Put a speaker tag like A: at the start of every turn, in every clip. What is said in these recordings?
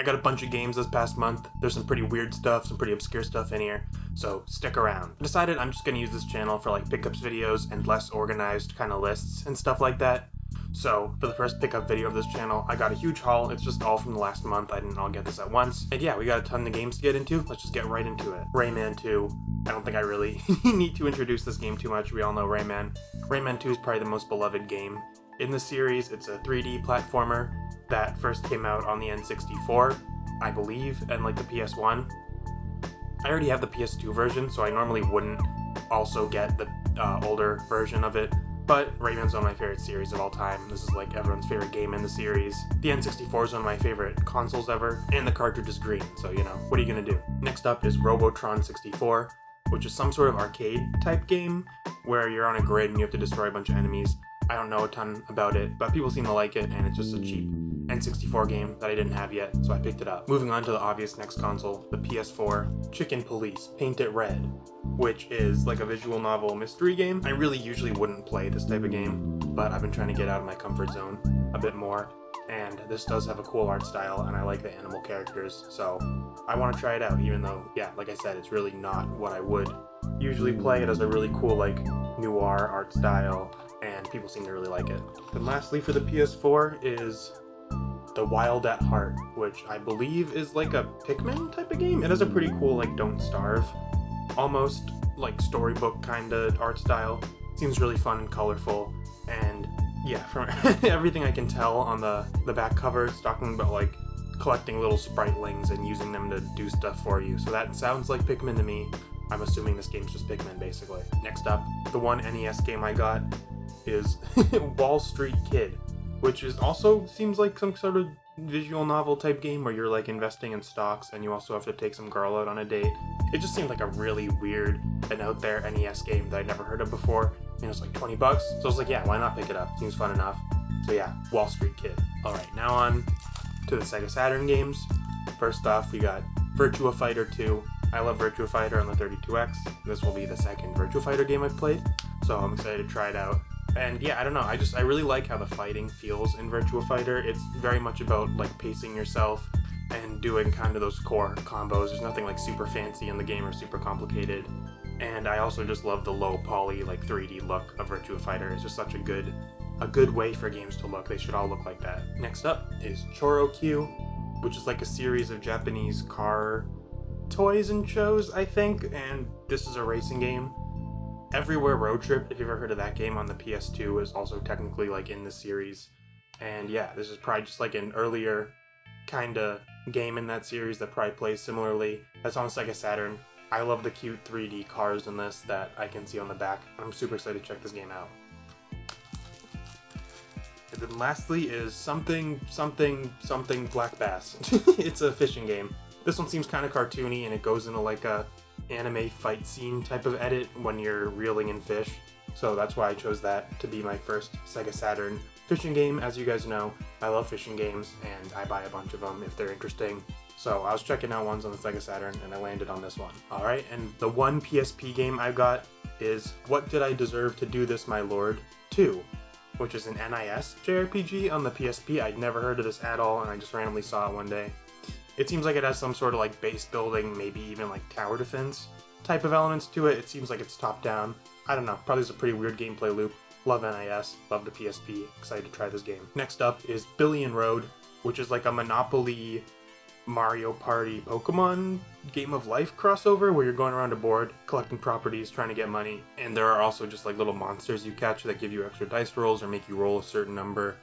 A: I got a bunch of games this past month. There's some pretty weird stuff, some pretty obscure stuff in here, so stick around. I decided I'm just gonna use this channel for like pickups videos and less organized kind of lists and stuff like that. So for the first pickup video of this channel, I got a huge haul. It's just all from the last month. I didn't all get this at once. And yeah, we got a ton of games to get into. Let's just get right into it. Rayman 2. I don't think I really need to introduce this game too much. We all know Rayman. Rayman 2 is probably the most beloved game in the series. It's a 3D platformer that first came out on the N64, I believe, and like the PS1. I already have the PS2 version, so I normally wouldn't also get the older version of it. But Rayman's one of my favorite series of all time. This is like everyone's favorite game in the series. The N64 is one of my favorite consoles ever, and the cartridge is green, so you know, what are you gonna do? Next up is Robotron 64, which is some sort of arcade type game where you're on a grid and you have to destroy a bunch of enemies. I don't know a ton about it, but people seem to like it, and it's just a cheap N64 game that I didn't have yet, so I picked it up. Moving on to the obvious next console, the PS4, Chicken Police, Paint It Red, which is like a visual novel mystery game. I really usually wouldn't play this type of game, but I've been trying to get out of my comfort zone a bit more, and this does have a cool art style, and I like the animal characters, so I want to try it out, even though, yeah, like I said, it's really not what I would usually play. It has a really cool, like, noir art style, and people seem to really like it. And lastly, for the PS4 is The Wild at Heart, which I believe is like a Pikmin type of game. It has a pretty cool, like, Don't Starve, almost, like, storybook kind of art style. Seems really fun and colorful, and yeah, from everything I can tell on the back cover, it's talking about, like, collecting little spritelings and using them to do stuff for you. So that sounds like Pikmin to me. I'm assuming this game's just Pikmin, basically. Next up, the one NES game I got is Wall Street Kid, which is also seems like some sort of visual novel type game where you're like investing in stocks and you also have to take some girl out on a date. It just seemed like a really weird and out there NES game that I'd never heard of before, and it was like 20 bucks. So I was like, yeah, why not pick it up? Seems fun enough. So yeah, Wall Street Kid. Alright, now on to the Sega Saturn games. First off, we got Virtua Fighter 2. I love Virtua Fighter on the 32X. This will be the second Virtua Fighter game I've played, so I'm excited to try it out. And yeah, I don't know, I really like how the fighting feels in Virtua Fighter. It's very much about like pacing yourself and doing kind of those core combos. There's nothing like super fancy in the game or super complicated. And I also just love the low poly like 3D look of Virtua Fighter. It's just such a good way for games to look. They should all look like that. Next up is Chorokyu, which is like a series of Japanese car toys and shows, I think, and this is a racing game. Everywhere Road Trip, if you've ever heard of that game on the PS2, is also technically like in the series. And yeah, this is probably just like an earlier kind of game in that series that probably plays similarly. That's on Sega Saturn. I love the cute 3D cars in this that I can see on the back. I'm super excited to check this game out. And then lastly is something Black Bass. It's a fishing game. This one seems kind of cartoony, and it goes into like a anime fight scene type of edit when you're reeling in fish. So that's why I chose that to be my first Sega Saturn fishing game. As you guys know, I love fishing games, and I buy a bunch of them if they're interesting. So I was checking out ones on the Sega Saturn, and I landed on this one. Alright, and the one PSP game I've got is What Did I Deserve to Do This, My Lord 2, which is an NIS JRPG on the PSP. I'd never heard of this at all, and I just randomly saw it one day. It seems like it has some sort of like base building, maybe even like tower defense type of elements to it. It seems like it's top down. I don't know, probably is a pretty weird gameplay loop. Love NIS, love the PSP, excited to try this game. Next up is Billion Road, which is like a Monopoly, Mario Party, Pokemon Game of Life crossover where you're going around a board, collecting properties, trying to get money. And there are also just like little monsters you catch that give you extra dice rolls or make you roll a certain number,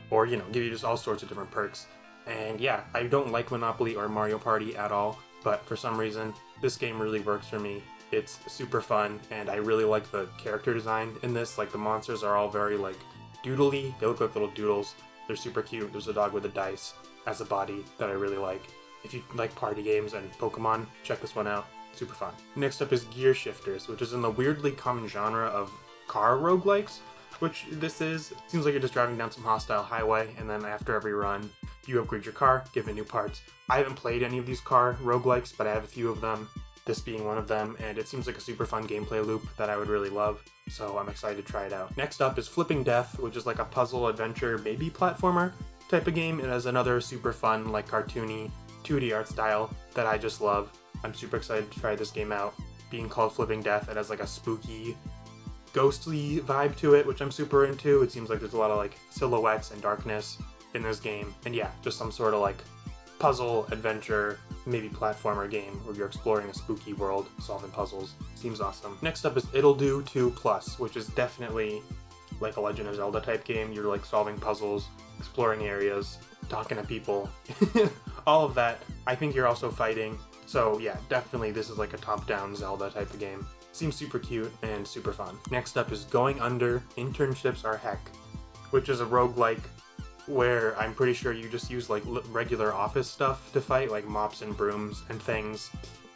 A: or, you know, give you just all sorts of different perks. And yeah, I don't like Monopoly or Mario Party at all, but for some reason, this game really works for me. It's super fun, and I really like the character design in this. Like, the monsters are all very, like, doodly. They look like little doodles. They're super cute. There's a dog with a dice as a body that I really like. If you like party games and Pokemon, check this one out. Super fun. Next up is Gear Shifters, which is in the weirdly common genre of car roguelikes, which this is. It seems like you're just driving down some hostile highway, and then after every run, you upgrade your car, give it new parts. I haven't played any of these car roguelikes, but I have a few of them, this being one of them, and it seems like a super fun gameplay loop that I would really love, so I'm excited to try it out. Next up is Flipping Death, which is like a puzzle adventure baby platformer type of game. It has another super fun, like cartoony 2D art style that I just love. I'm super excited to try this game out. Being called Flipping Death, it has like a spooky, ghostly vibe to it, which I'm super into. It seems like there's a lot of like silhouettes and darkness in this game. And yeah, just some sort of like puzzle, adventure, maybe platformer game where you're exploring a spooky world, solving puzzles. Seems awesome. Next up is It'll Do 2 Plus, which is definitely like a Legend of Zelda type game. You're like solving puzzles, exploring areas, talking to people, all of that. I think you're also fighting. So yeah, definitely this is like a top-down Zelda type of game. Seems super cute and super fun. Next up is Going Under Internships Are Heck, which is a roguelike where I'm pretty sure you just use like regular office stuff to fight, like mops and brooms and things.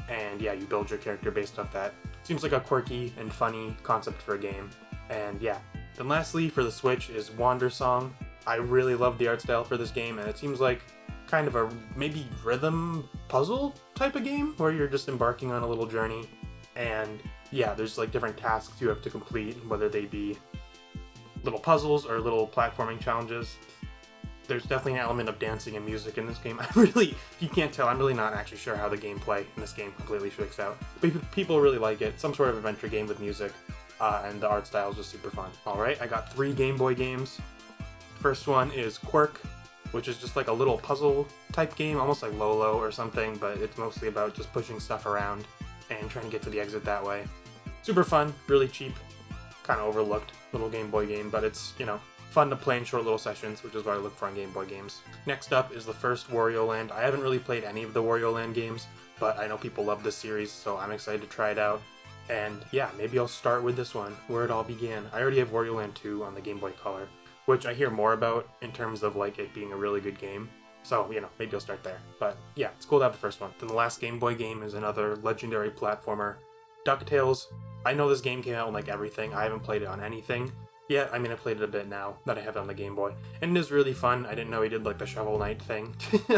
A: And yeah, you build your character based off that. Seems like a quirky and funny concept for a game. And yeah. Then lastly, for the Switch is Wander Song. I really love the art style for this game, and it seems like kind of a maybe rhythm puzzle type of game where you're just embarking on a little journey. And yeah, there's like different tasks you have to complete, whether they be little puzzles or little platforming challenges. There's definitely an element of dancing and music in this game. If you can't tell, I'm really not actually sure how the gameplay in this game completely shakes out. But people really like it. Some sort of adventure game with music, and the art style is just super fun. Alright, I got 3 Game Boy games. First one is Quirk, which is just like a little puzzle type game, almost like Lolo or something, but it's mostly about just pushing stuff around and trying to get to the exit that way. Super fun, really cheap, kind of overlooked little Game Boy game, but it's, you know, fun to play in short little sessions, which is what I look for in Game Boy games. Next up is the first Warioland. I haven't really played any of the Warioland games, but I know people love this series, so I'm excited to try it out. And yeah, maybe I'll start with this one, where it all began. I already have Warioland 2 on the Game Boy Color, which I hear more about in terms of like it being a really good game. So, you know, maybe I'll start there. But yeah, it's cool to have the first one. Then the last Game Boy game is another legendary platformer, DuckTales. I know this game came out on like everything. I haven't played it on anything yet. I mean, I played it a bit now that I have it on the Game Boy. And it is really fun. I didn't know he did like the Shovel Knight thing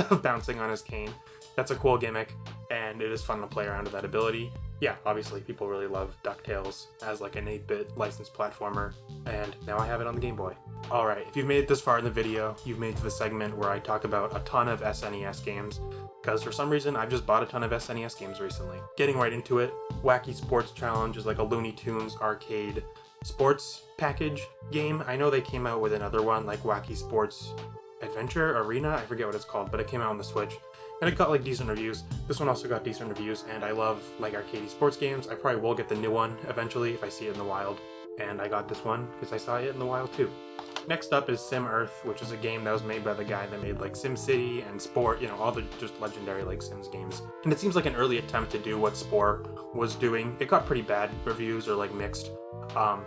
A: of bouncing on his cane. That's a cool gimmick, and it is fun to play around with that ability. Yeah, obviously people really love DuckTales as like an 8-bit licensed platformer, and now I have it on the Game Boy. Alright, if you've made it this far in the video, you've made it to the segment where I talk about a ton of SNES games, because for some reason I've just bought a ton of SNES games recently. Getting right into it, Wacky Sports Challenge is like a Looney Tunes arcade sports package game. I know they came out with another one, like Wacky Sports Adventure Arena, I forget what it's called, but it came out on the Switch. And it got like decent reviews. This one also got decent reviews, and I love like arcadey sports games. I probably will get the new one eventually if I see it in the wild. And I got this one because I saw it in the wild too. Next up is Sim Earth, which is a game that was made by the guy that made like SimCity and Spore, you know, all the just legendary like Sims games. And it seems like an early attempt to do what Spore was doing. It got pretty bad reviews or like mixed.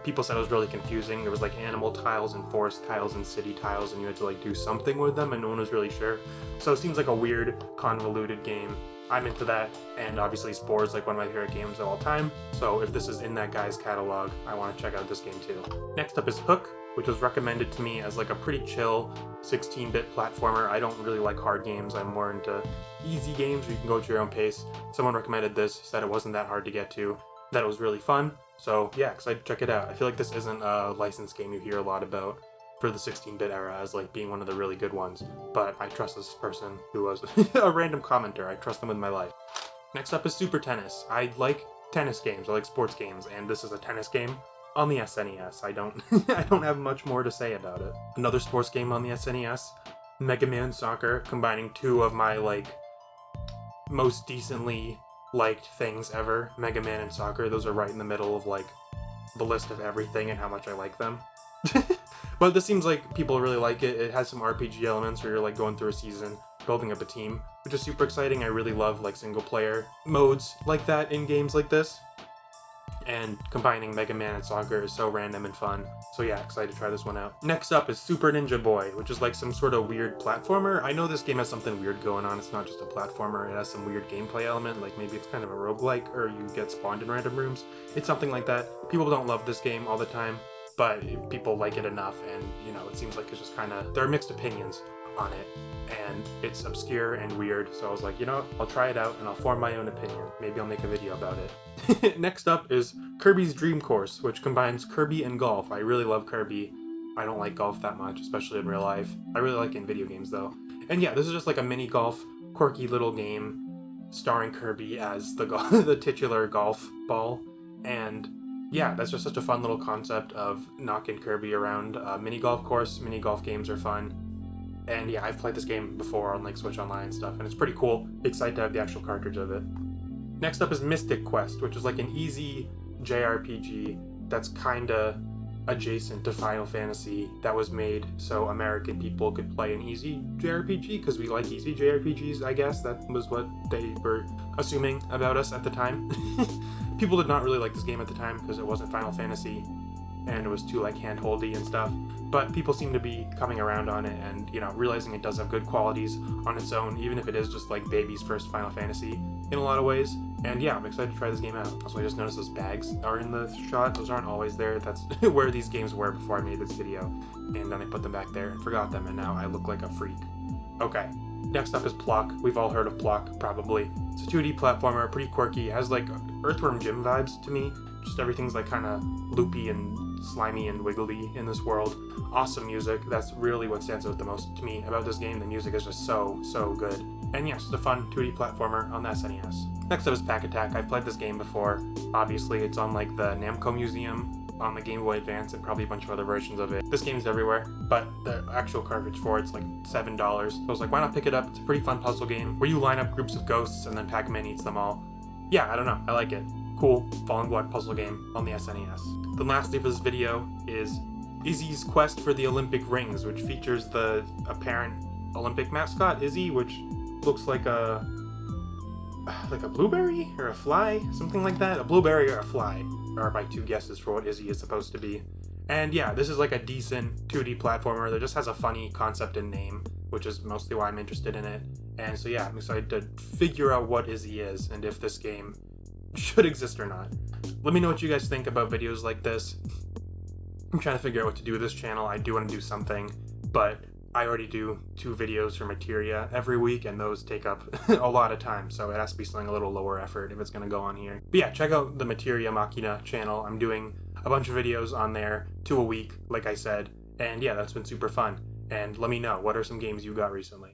A: People said it was really confusing. There was like animal tiles and forest tiles and city tiles, and you had to like do something with them, and no one was really sure. So it seems like a weird, convoluted game. I'm into that, and obviously Spore is like one of my favorite games of all time. So if this is in that guy's catalog, I want to check out this game too. Next up is Hook, which was recommended to me as like a pretty chill 16-bit platformer. I don't really like hard games. I'm more into easy games where you can go at your own pace. Someone recommended this, said it wasn't that hard to get to, that it was really fun. So yeah, excited to check it out. I feel like this isn't a licensed game you hear a lot about for the 16-bit era as like being one of the really good ones, but I trust this person who was a random commenter. I trust them with my life. Next up is Super Tennis. I like tennis games, I like sports games, and this is a tennis game on the SNES. I don't have much more to say about it. Another sports game on the SNES, Mega Man Soccer, combining two of my like most decently liked things ever, Mega Man and Soccer. Those are right in the middle of like the list of everything and how much I like them. But this seems like people really like it. It has some RPG elements where you're like going through a season, building up a team, which is super exciting. I really love like single player modes like that in games like this. And combining Mega Man and Soccer is so random and fun. So yeah, excited to try this one out. Next up is Super Ninja Boy, which is like some sort of weird platformer. I know this game has something weird going on. It's not just a platformer. It has some weird gameplay element, like maybe it's kind of a roguelike, or you get spawned in random rooms. It's something like that. People don't love this game all the time, but people like it enough, and you know, it seems like it's just kind of, there are mixed opinions on it, and it's obscure and weird, so I was like, you know what, I'll try it out and I'll form my own opinion. Maybe I'll make a video about it. Next up is Kirby's Dream Course, which combines Kirby and golf. I really love Kirby. I don't like golf that much, especially in real life. I really like it in video games though. And yeah, this is just like a mini golf quirky little game starring Kirby as the titular golf ball. And yeah, that's just such a fun little concept of knocking Kirby around a mini golf course. Mini golf games are fun. And yeah, I've played this game before on like Switch Online and stuff, and it's pretty cool. Excited to have the actual cartridge of it. Next up is Mystic Quest, which is like an easy JRPG that's kinda adjacent to Final Fantasy, that was made so American people could play an easy JRPG, because we like easy JRPGs, I guess. That was what they were assuming about us at the time. People did not really like this game at the time because it wasn't Final Fantasy and it was too like hand-holdy and stuff, but people seem to be coming around on it and, you know, realizing it does have good qualities on its own, even if it is just like baby's first Final Fantasy in a lot of ways. And yeah, I'm excited to try this game out. Also, I just noticed those bags are in the shot. Those aren't always there. That's where these games were before I made this video, and then I put them back there and forgot them, and now I look like a freak. Okay, next up is Pluck. We've all heard of Pluck, probably. It's a 2D platformer, pretty quirky. It has like Earthworm Jim vibes to me. Just everything's like kind of loopy and slimy and wiggly in this world. Awesome music. That's really what stands out the most to me about this game. The music is just so good. And yes, it's a fun 2D platformer on the SNES. Next up is Pack Attack. I've played this game before. Obviously, it's on like the Namco Museum on the Game Boy Advance and probably a bunch of other versions of it. This game's everywhere, but the actual cartridge for it's like $7. So I was like, why not pick it up? It's a pretty fun puzzle game where you line up groups of ghosts and then Pac-Man eats them all. Yeah, I don't know. I like it. Cool Falling Blood puzzle game on the SNES. Then lastly for this video is Izzy's Quest for the Olympic Rings, which features the apparent Olympic mascot, Izzy, which looks like a blueberry or a fly, something like that. A blueberry or a fly are my two guesses for what Izzy is supposed to be. And yeah, this is like a decent 2D platformer that just has a funny concept and name, which is mostly why I'm interested in it. And so yeah, I'm excited to figure out what Izzy is and if this game should exist or not. Let me know what you guys think about videos like this. I'm trying to figure out what to do with this channel. I do want to do something, but I already do 2 videos for Materia every week, and those take up a lot of time, so it has to be something a little lower effort if it's going to go on here. But yeah, check out the Materia Machina channel. I'm doing a bunch of videos on there, 2 a week, like I said, and yeah, that's been super fun. And let me know, what are some games you got recently?